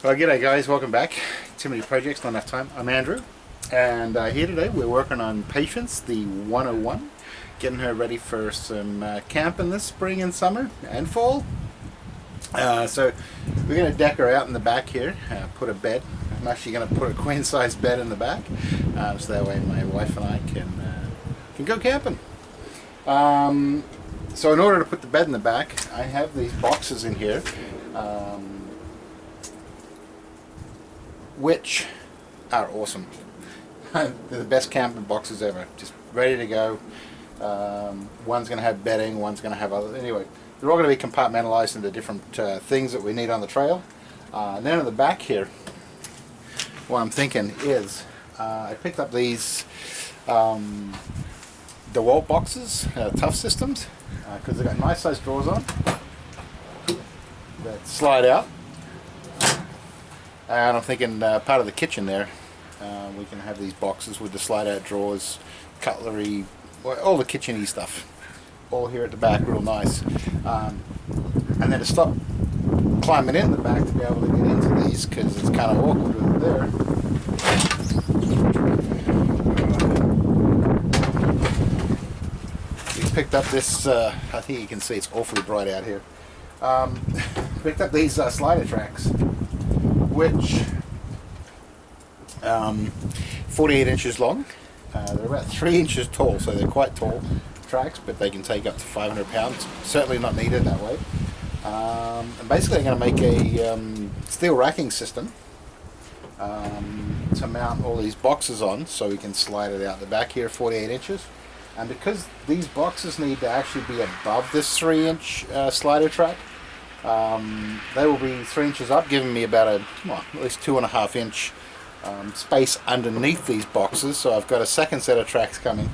Well, g'day guys, welcome back. Too many projects, not enough time. I'm Andrew, and here today we're working on Patience, the 101, getting her ready for some camping this spring and summer and fall. So we're going to deck her out in the back here, put a bed. I'm actually going to put a queen size bed in the back, so that way my wife and I can go camping. So in order to put the bed in the back, I have these boxes in here. Which are awesome. They're the best camping boxes ever. Just ready to go. One's going to have bedding, one's going to have other. Anyway, they're all going to be compartmentalized into different things that we need on the trail. And then in the back here, what I'm thinking is, I picked up these DeWalt boxes, Tough Systems, because they've got nice size drawers on that slide out. And I'm thinking part of the kitchen there, we can have these boxes with the slide out drawers, cutlery, all the kitchen-y stuff, all here at the back, real nice. And then to stop climbing in the back to be able to get into these, because it's kind of awkward with it there. We picked up this, I think you can see it's awfully bright out here. Picked up these slider tracks, which 48 inches long. They're about 3 inches tall, so they're quite tall tracks, but they can take up to 500 pounds. Certainly not needed that way. And basically I'm going to make a steel racking system to mount all these boxes on, so we can slide it out the back here 48 inches. And because these boxes need to actually be above this 3-inch slider track, they will be 3 inches up, giving me about at least 2.5 inch space underneath these boxes. So I've got a second set of tracks coming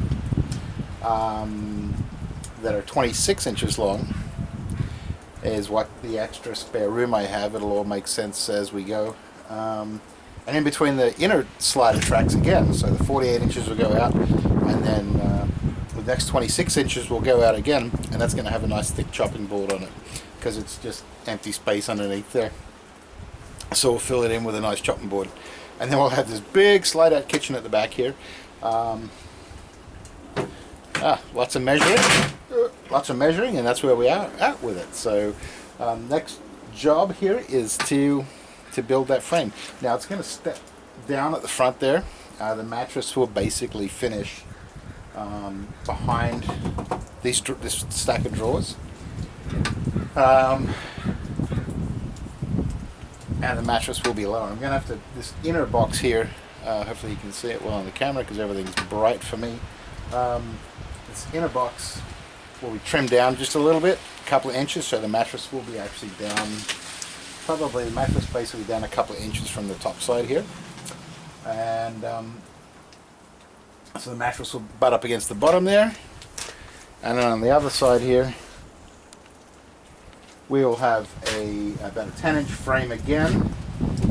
that are 26 inches long, is what the extra spare room I have. It'll all make sense as we go. And in between the inner slider tracks again, so the 48 inches will go out, and then the next 26 inches will go out again, and that's going to have a nice thick chopping board on it, because it's just empty space underneath there. So we'll fill it in with a nice chopping board, and then we'll have this big slide out kitchen at the back here. Lots of measuring, and that's where we are at with it. So next job here is to build that frame. Now it's going to step down at the front there. The mattress will basically finish behind this stack of drawers. And the mattress will be lower. I'm going to have to, this inner box here, hopefully you can see it well on the camera because everything's bright for me. This inner box will be trimmed down just a little bit, a couple of inches, so the mattress will be actually down, probably the mattress base will be down a couple of inches from the top side here. And so the mattress will butt up against the bottom there. And then on the other side here, we'll have about a 10-inch frame again,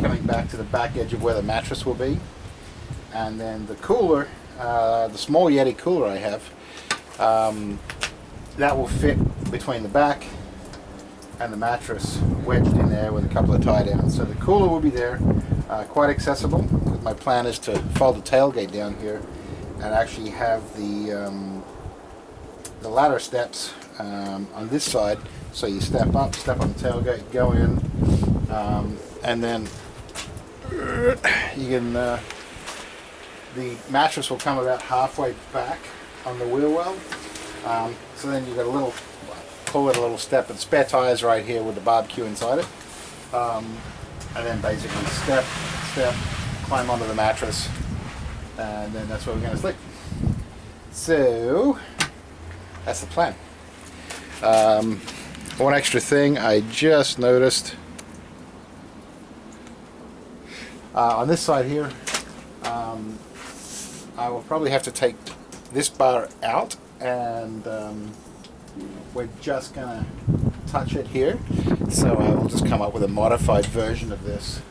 coming back to the back edge of where the mattress will be. And then the cooler, the small Yeti cooler I have, that will fit between the back and the mattress, wedged in there with a couple of tie downs. So the cooler will be there, quite accessible. My plan is to fold the tailgate down here and actually have the ladder steps on this side. So you step up, step on the tailgate, go in, and then you can, the mattress will come about halfway back on the wheel well. So then you've got a little, call it a little step, and spare tires right here with the barbecue inside it. And then basically step, climb onto the mattress, and then that's where we're going to sleep. So that's the plan. One extra thing I just noticed on this side here, I will probably have to take this bar out, and we're just gonna touch it here. So I will just come up with a modified version of this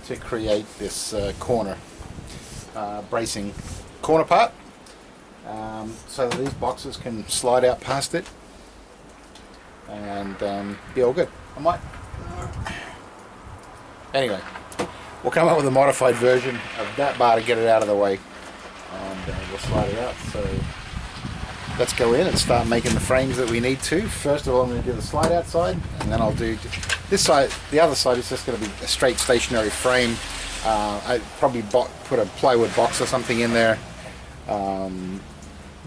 to create this corner bracing corner part, so that these boxes can slide out past it and be all good. I might. Anyway, we'll come up with a modified version of that bar to get it out of the way, and we'll slide it out. So let's go in and start making the frames that we need to. First of all, I'm going to do the slide out side, and then I'll do this side. The other side is just going to be a straight stationary frame. I probably put a plywood box or something in there,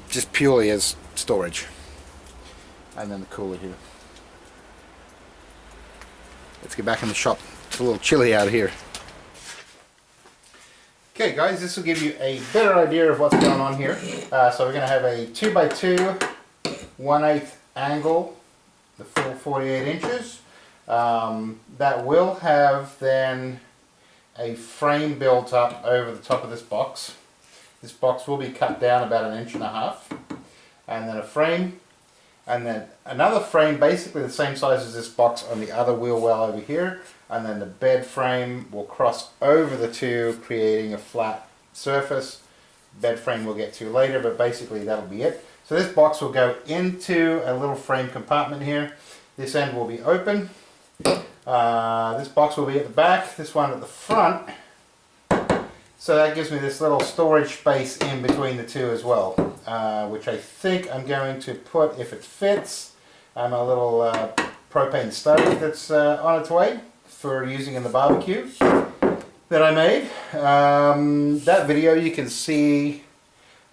just purely as storage. And then the cooler here. Let's get back in the shop. It's a little chilly out here. Okay guys, this will give you a better idea of what's going on here. So we're going to have a 2x2 1/8 angle, the full 48 inches. That will have then a frame built up over the top of this box. This box will be cut down about 1.5 inches, and then a frame, and then another frame basically the same size as this box on the other wheel well over here, and then the bed frame will cross over the two, creating a flat surface. Bed frame we'll get to later, but basically that'll be it. So this box will go into a little frame compartment here. This end will be open. This box will be at the back, this one at the front. So that gives me this little storage space in between the two as well, which I think I'm going to put, if it fits, a little propane stove that's on its way for using in the barbecue that I made. That video you can see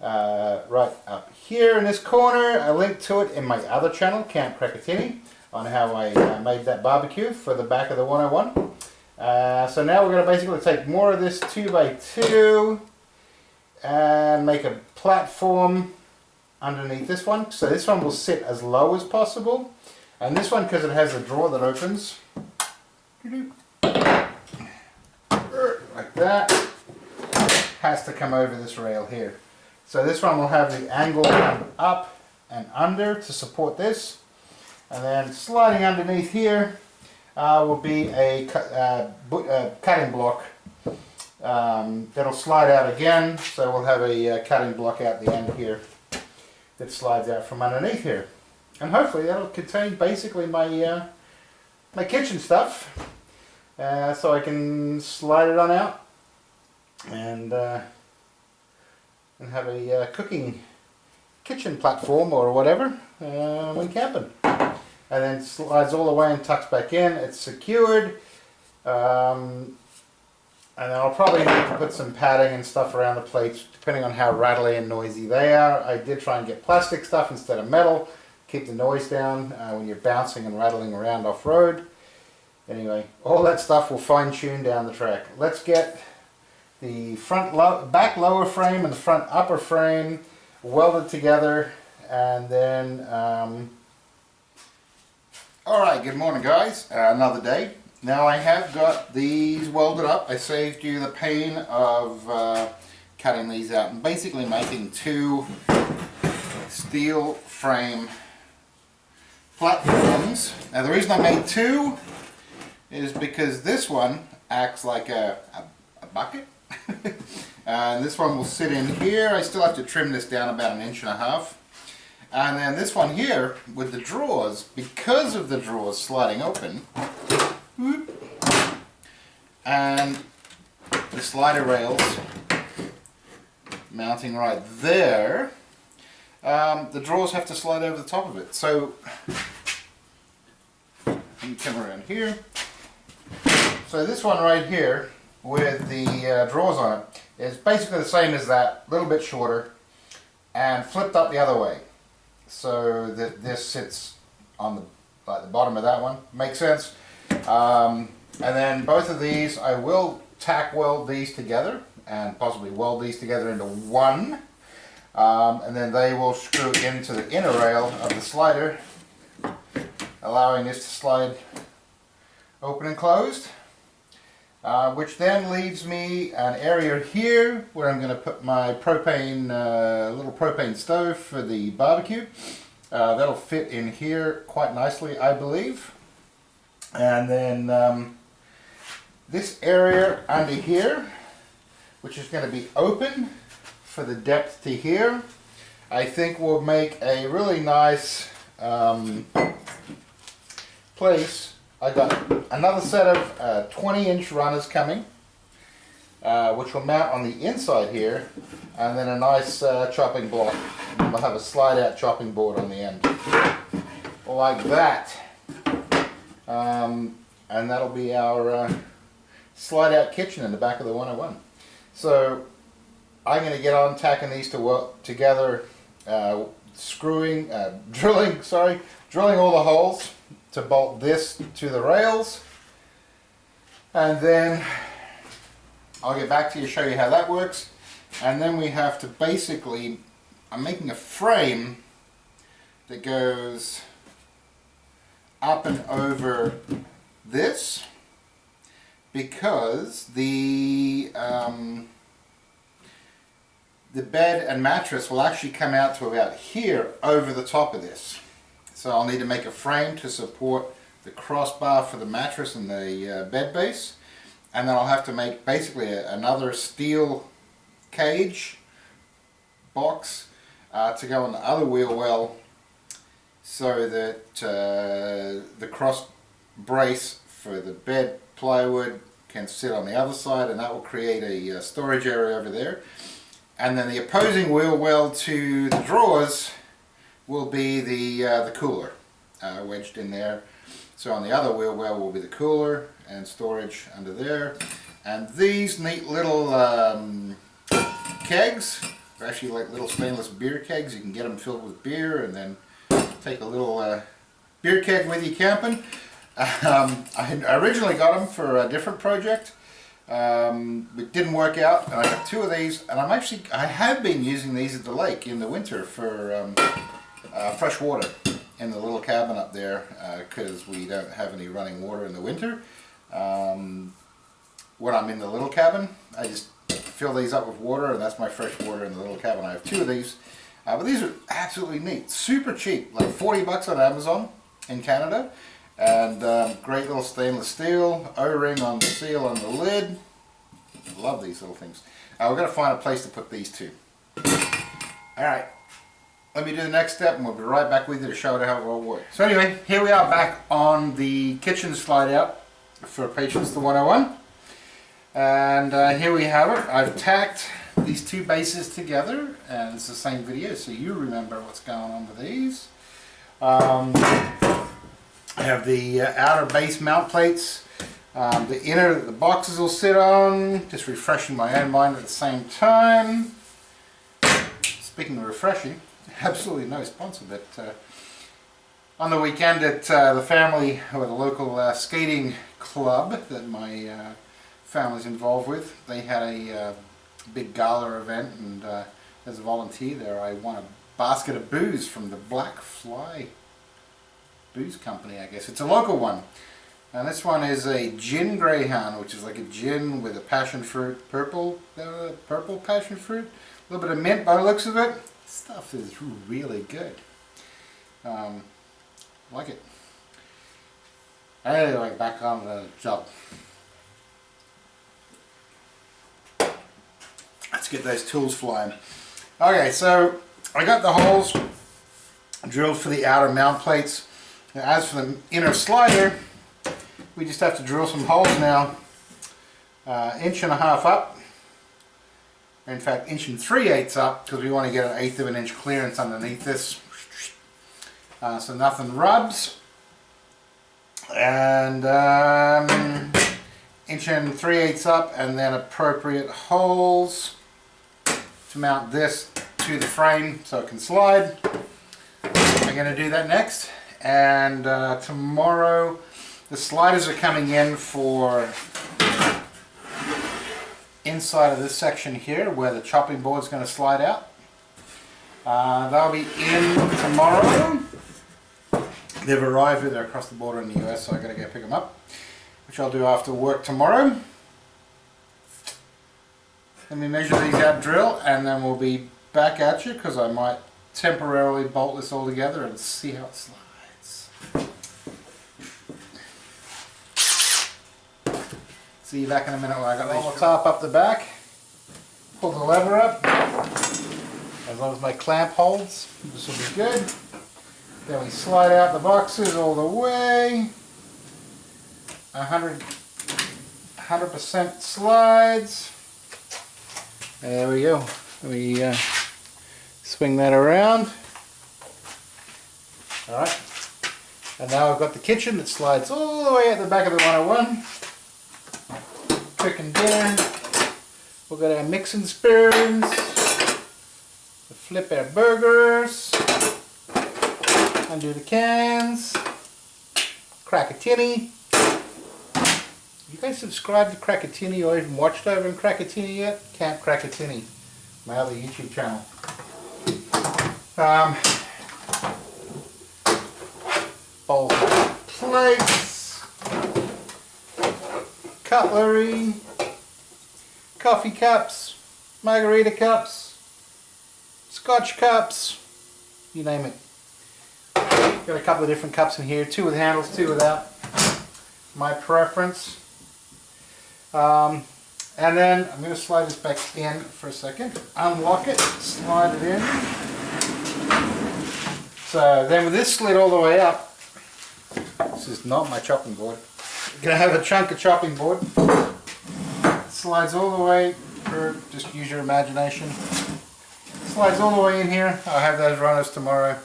right up here in this corner. I linked to it in my other channel, Camp Tinny, on how I made that barbecue for the back of the 101. So now we're going to basically take more of this 2x2 and make a platform underneath this one. So this one will sit as low as possible, and this one, because it has a drawer that opens like that, has to come over this rail here. So this one will have the angle come up and under to support this, and then sliding underneath here will be a cutting block that'll slide out again. So we'll have a cutting block out the end here that slides out from underneath here, and hopefully that'll contain basically my my kitchen stuff, so I can slide it on out and have a cooking kitchen platform or whatever when camping. And then slides all the way and tucks back in. It's secured, and then I'll probably need to put some padding and stuff around the plates depending on how rattly and noisy they are. I did try and get plastic stuff instead of metal, keep the noise down when you're bouncing and rattling around off-road. Anyway, all that stuff will fine-tune down the track. Let's get the back lower frame and the front upper frame welded together, and then alright, good morning guys, another day. Now I have got these welded up. I saved you the pain of cutting these out and basically making two steel frame platforms. Now the reason I made two is because this one acts like a bucket. And this one will sit in here. I still have to trim this down about 1.5 inches. And then this one here with the drawers, because of the drawers sliding open, and the slider rails mounting right there, the drawers have to slide over the top of it. So let me come around here. So this one right here with the drawers on it is basically the same as that, a little bit shorter, and flipped up the other way, so that this sits on the bottom of that one. Makes sense. And then both of these, I will tack weld these together and possibly weld these together into one, and then they will screw into the inner rail of the slider, allowing this to slide open and closed. Which then leaves me an area here where I'm going to put my propane, little propane stove for the barbecue. That'll fit in here quite nicely, I believe. And then this area under here, which is going to be open for the depth to here, I think will make a really nice place. I got another set of 20-inch runners coming which will mount on the inside here, and then a nice chopping block. And we'll have a slide out chopping board on the end, like that. And that'll be our slide out kitchen in the back of the 101. So I'm going to get on tacking these to work together, drilling all the holes to bolt this to the rails, and then I'll get back to you, show you how that works. And then we have to basically, I'm making a frame that goes up and over this, because the bed and mattress will actually come out to about here over the top of this. So I'll need to make a frame to support the crossbar for the mattress and the bed base, and then I'll have to make basically another steel cage box to go on the other wheel well, so that the cross brace for the bed plywood can sit on the other side, and that will create a storage area over there. And then the opposing wheel well to the drawers will be the cooler wedged in there. So on the other wheel well will be the cooler and storage under there. And these neat little kegs, they're actually like little stainless beer kegs. You can get them filled with beer and then take a little beer keg with you camping. I originally got them for a different project. It didn't work out, and I got two of these, and I have been using these at the lake in the winter for fresh water in the little cabin up there, because we don't have any running water in the winter. When I'm in the little cabin, I just fill these up with water, and that's my fresh water in the little cabin. I have two of these, but these are absolutely neat, super cheap, like 40 bucks on Amazon in Canada. And great little stainless steel, O-ring on the seal on the lid. Love these little things. We're going to find a place to put these two. Alright, let me do the next step and we'll be right back with you to show you how it all works. So anyway, here we are back on the kitchen slide out for Patience the 101. And here we have it. I've tacked these two bases together, and it's the same video so you remember what's going on with these. I have the outer base mount plates, the inner that the boxes will sit on, just refreshing my own mind at the same time. Speaking of refreshing, absolutely no sponsor, but on the weekend at the family, or the local skating club that my family's involved with, they had a big gala event, and as a volunteer there I won a basket of booze from the Black Fly booze company, I guess. It's a local one. And this one is a gin greyhound, which is like a gin with a passion fruit, purple passion fruit, a little bit of mint by the looks of it. Stuff is really good. Like it. Anyway, back on the job. Let's get those tools flying. Okay, so I got the holes drilled for the outer mount plates. Now, as for the inner slider, we just have to drill some holes now, 1.5 inches up, in fact 1 3/8 up, because we want to get an 1/8 of an inch clearance underneath this, so nothing rubs. And 1 3/8 up, and then appropriate holes to mount this to the frame so it can slide. I'm going to do that next. And tomorrow the sliders are coming in for inside of this section here where the chopping board is going to slide out. They'll be in tomorrow. They've arrived, they're across the border in the US, so I've got to go pick them up, which I'll do after work tomorrow. Let me measure these out, drill, and then we'll be back at you, because I might temporarily bolt this all together and see how it slides. See you back in a minute while I got the top up the back. Pull the lever up. As long as my clamp holds, this will be good. Then we slide out the boxes all the way. 100% slides. There we go. We swing that around. Alright. And now I've got the kitchen that slides all the way at the back of the 101. Cooking dinner. We've got our mixing spoons. To flip our burgers. Undo the cans. Crack a tinny. You guys subscribed to Crack a Tinny or even watched over in Crack a Tinny yet? Can't Crack a Tinny, my other YouTube channel. Bowls of plates, cutlery, coffee cups, margarita cups, scotch cups, you name it. Got a couple of different cups in here, 2 with handles, 2 without. My preference. And then I'm going to slide this back in for a second, unlock it, slide it in. So then with this slid all the way up, this is not my chopping board. You're going to have a chunk of chopping board. Slides all the way, or just use your imagination. Slides all the way in here. I'll have those runners tomorrow.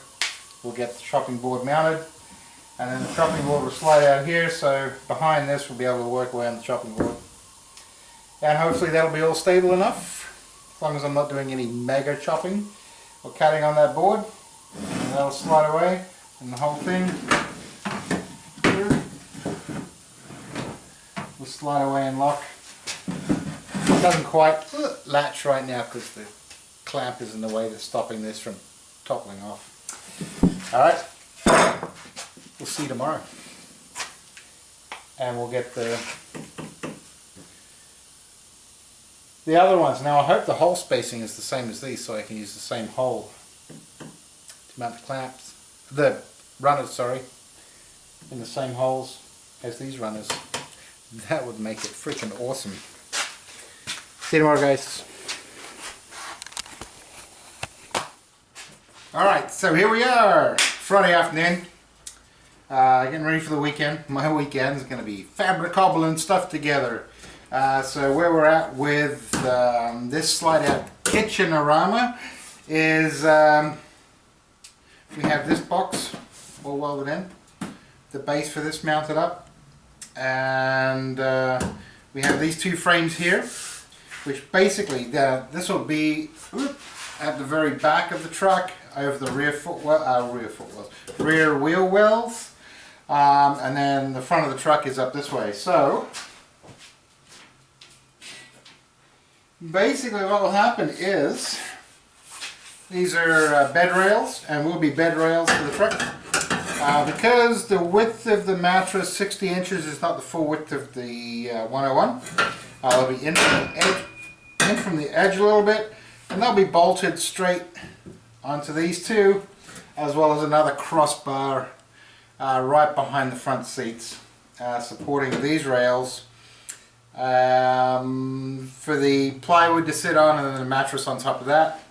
We'll get the chopping board mounted. And then the chopping board will slide out here, so behind this we'll be able to work away on the chopping board. And hopefully that'll be all stable enough, as long as I'm not doing any mega chopping or cutting on that board. And that'll slide away, and the whole thing will slide away and lock. It doesn't quite latch right now because the clamp is in the way that's stopping this from toppling off. Alright, we'll see you tomorrow. And we'll get the other ones. Now I hope the hole spacing is the same as these, so I can use the same hole to mount the clamps, the runners, sorry, in the same holes as these runners. That would make it freaking awesome. See you tomorrow, guys. Alright, so here we are, Friday afternoon, getting ready for the weekend. My weekend is going to be fabric-cobbling stuff together. So where we're at with this slide out kitchen-orama is we have this box all welded in, the base for this mounted up, and we have these 2 frames here, which basically this will be at the very back of the truck over the rear wheel wells, and then the front of the truck is up this way. So basically what will happen is these are bed rails, and will be bed rails for the truck. Because the width of the mattress, 60 inches, is not the full width of the 101. They'll be in from the edge a little bit, and they'll be bolted straight onto these 2, as well as another crossbar right behind the front seats, supporting these rails. For the plywood to sit on, and then the mattress on top of that.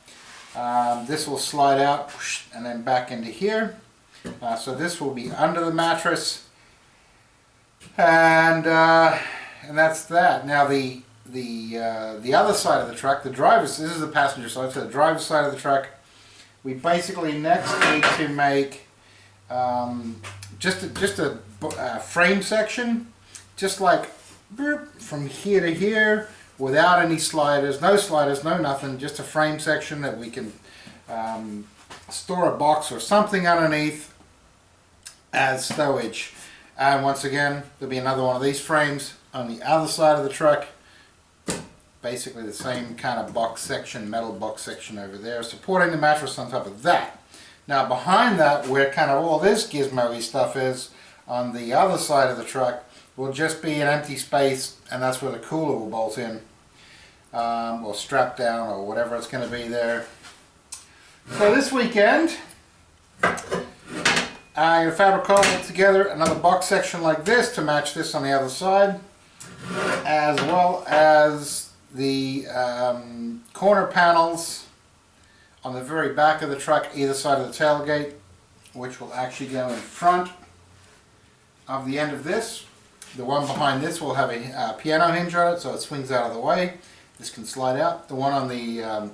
This will slide out and then back into here. So this will be under the mattress, and that's that. Now the other side of the truck, this is the passenger side, so the driver's side of the truck, we basically next need to make just a frame section, just like from here to here, without any sliders, no nothing, just a frame section that we can store a box or something underneath as stowage. And once again, there'll be another one of these frames on the other side of the truck, basically the same kind of box section, metal box section over there, supporting the mattress on top of that. Now behind that, where kind of all this gizmo-y stuff is, on the other side of the truck, will just be an empty space, and that's where the cooler will bolt in, or strap down, or whatever it's going to be there. So this weekend, I'm going to fabric cobble together another box section like this to match this on the other side, as well as the corner panels on the very back of the truck, either side of the tailgate, which will actually go in front of the end of this. The one behind this will have a piano hinge on it, so it swings out of the way. This can slide out. The one on the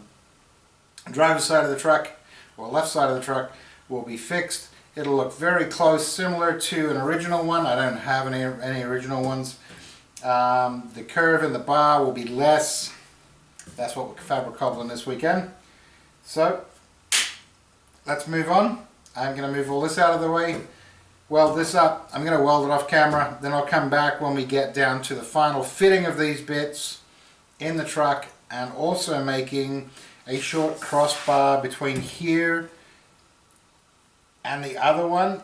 driver's side of the truck, or left side of the truck, will be fixed. It'll look very close, similar to an original one. I don't have any original ones. The curve in the bar will be less. That's what we're fabric cobbling this weekend. So let's move on. I'm going to move all this out of the way, weld this up. I'm going to weld it off camera, then I'll come back when we get down to the final fitting of these bits in the truck, and also making a short crossbar between here and the other one,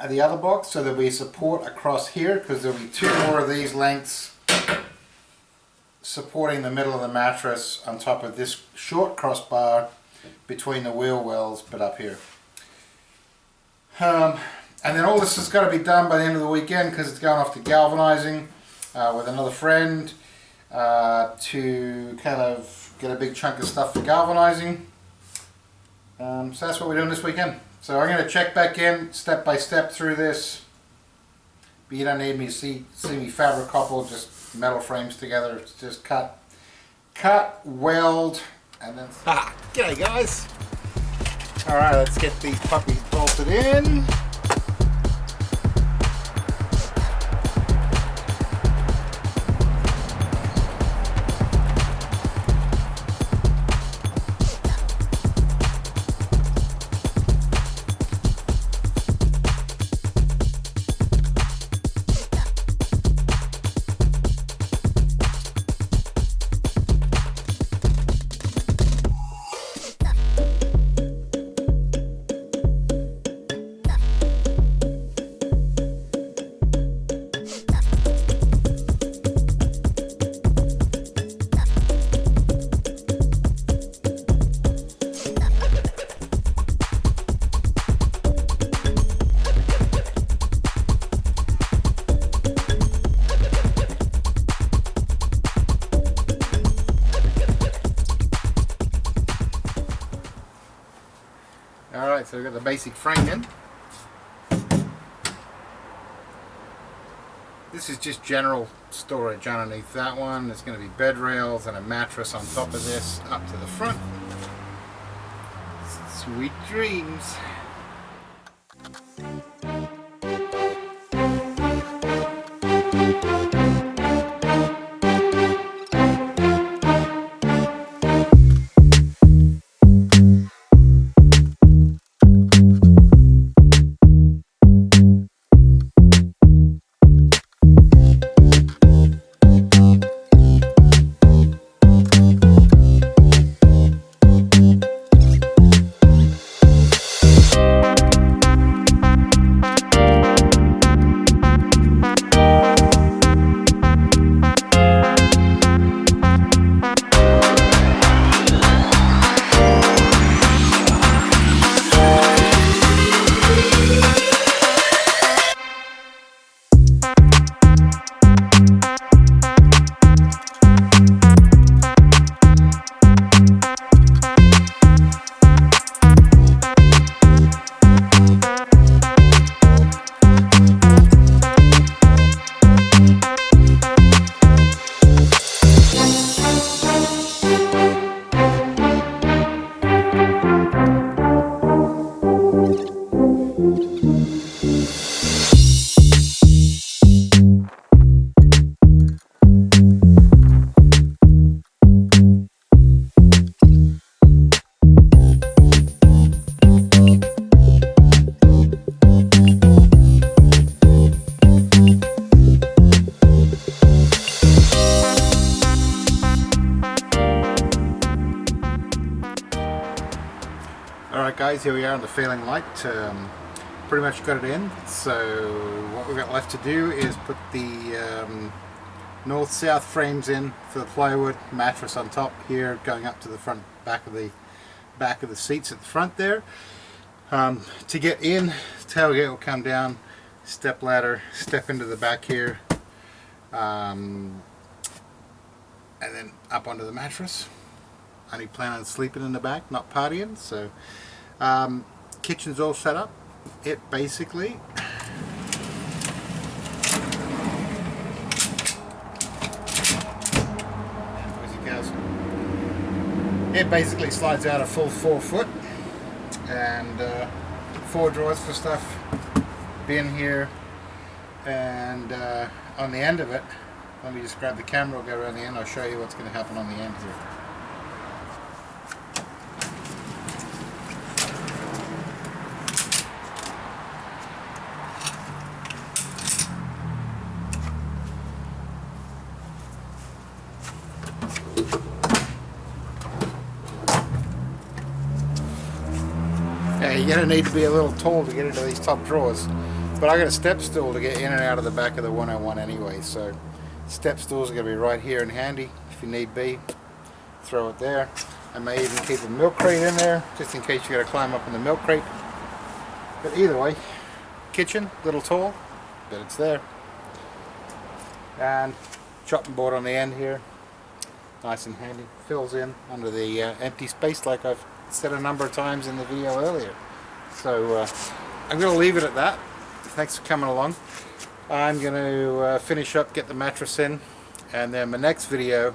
the other box, so there'll be support across here, because there'll be 2 more of these lengths supporting the middle of the mattress on top of this short crossbar between the wheel wells, but up here. And then all this has got to be done by the end of the weekend, because it's going off to galvanizing with another friend to kind of get a big chunk of stuff for galvanizing. So that's what we're doing this weekend. So I'm going to check back in step by step through this. But you don't need me to see me fabric couple just metal frames together. It's just cut, weld, and then... G'day guys! Alright, let's get these puppies bolted in. Alright, so we've got the basic frame in. This is just general storage underneath that one. There's going to be bed rails and a mattress on top of this up to the front. Sweet dreams. Alright guys, here we are on the failing light. Pretty much got it in, so what we've got left to do is put the north-south frames in for the plywood, mattress on top here, going up to the front back of the seats at the front there. To get in, tailgate will come down, step ladder, step into the back here, and then up onto the mattress. I only plan on sleeping in the back, not partying, so kitchen's all set up. It basically It basically slides out a full 4 foot, and 4 drawers for stuff, bin here, and on the end of it, let me just grab the camera, I'll go around the end, I'll show you what's going to happen on the end here. Yeah, you're going to need to be a little tall to get into these top drawers, but I got a step stool to get in and out of the back of the 101 anyway, so step stools are going to be right here and handy if you need be. Throw it there. I may even keep a milk crate in there just in case you got to climb up in the milk crate. But either way, kitchen, little tall, but it's there. And chopping board on the end here, nice and handy. Fills in under the empty space like I've said a number of times in the video earlier. So I'm going to leave it at that. Thanks for coming along. I'm going to finish up, get the mattress in, and then my next video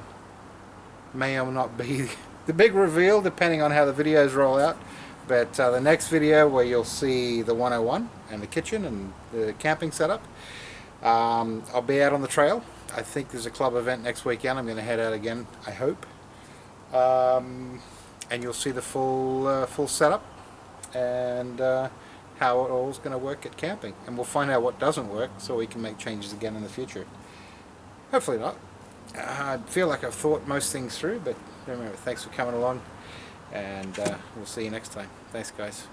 may or not be the big reveal depending on how the videos roll out, but the next video where you'll see the 101 and the kitchen and the camping setup. I'll be out on the trail. I think there's a club event next weekend. I'm going to head out again, I hope, and you'll see the full setup and how it all's going to work at camping, and we'll find out what doesn't work so we can make changes again in the future. Hopefully not. I feel like I've thought most things through, but remember, thanks for coming along, and we'll see you next time. Thanks, guys.